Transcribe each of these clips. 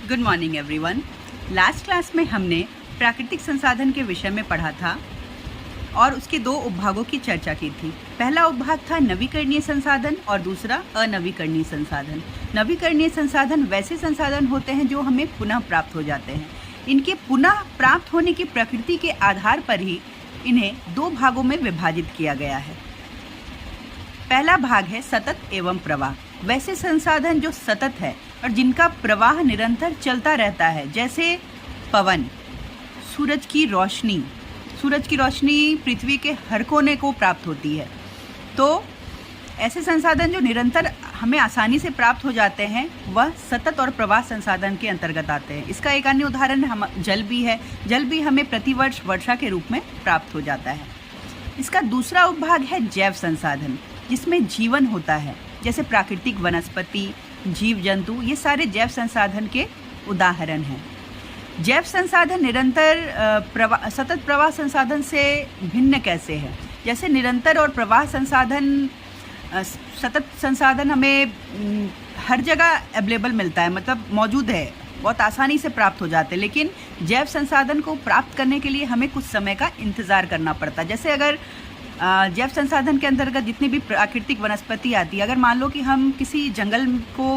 Good morning everyone. Last class में हमने प्राकृतिक संसाधन के विषय में पढ़ा था और उसके दो उपभागों की चर्चा की थी। पहला उपभाग था नवीकरणीय संसाधन और दूसरा अनवीकरणीय संसाधन। नवीकरणीय संसाधन वैसे संसाधन होते हैं जो हमें पुनः प्राप्त हो जाते हैं। इनके पुनः प्राप्त होने की प्रकृति के आधार पर ही इन्हें दो भागों में विभाजित किया गया है। पहला भाग है सतत एवं प्रवाह। वैसे संसाधन जो सतत है और जिनका प्रवाह निरंतर चलता रहता है, जैसे पवन, सूरज की रोशनी। सूरज की रोशनी पृथ्वी के हर कोने को प्राप्त होती है, तो ऐसे संसाधन जो निरंतर हमें आसानी से प्राप्त हो जाते हैं वह सतत और प्रवाह संसाधन के अंतर्गत आते हैं। इसका एक अन्य उदाहरण हम जल भी है। जल भी हमें प्रतिवर्ष वर्षा के रूप में प्राप्त हो जाता है। इसका दूसरा उपभाग है जैव संसाधन, जिसमें जीवन होता है, जैसे प्राकृतिक वनस्पति, जीव जंतु, ये सारे जैव संसाधन के उदाहरण हैं। जैव संसाधन निरंतर सतत प्रवाह संसाधन से भिन्न कैसे है? जैसे निरंतर और प्रवाह संसाधन, सतत संसाधन हमें हर जगह अवेलेबल मिलता है, मतलब मौजूद है, बहुत आसानी से प्राप्त हो जाते हैं। लेकिन जैव संसाधन को प्राप्त करने के लिए हमें कुछ समय का इंतज़ार करना पड़ता है। जैसे अगर जैव संसाधन के अंतर्गत जितनी भी प्राकृतिक वनस्पति आती है, अगर मान लो कि हम किसी जंगल को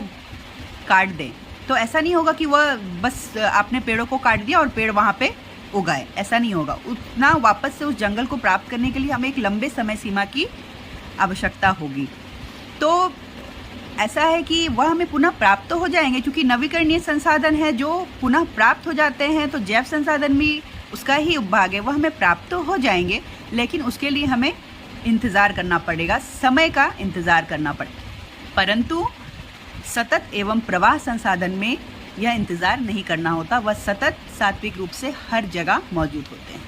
काट दें, तो ऐसा नहीं होगा कि वह बस आपने पेड़ों को काट दिया और पेड़ वहाँ पे उगाए, ऐसा नहीं होगा। उतना वापस से उस जंगल को प्राप्त करने के लिए हमें एक लंबे समय सीमा की आवश्यकता होगी। तो ऐसा है कि वह हमें पुनः प्राप्त तो हो जाएंगे, क्योंकि नवीकरणीय संसाधन है जो पुनः प्राप्त हो जाते हैं। तो जैव संसाधन भी उसका ही उपभाग है, वह हमें प्राप्त तो हो जाएंगे, लेकिन उसके लिए हमें इंतज़ार करना पड़ेगा, समय का इंतज़ार करना पड़ेगा। परंतु सतत एवं प्रवाह संसाधन में यह इंतज़ार नहीं करना होता, वह सतत सात्विक रूप से हर जगह मौजूद होते हैं।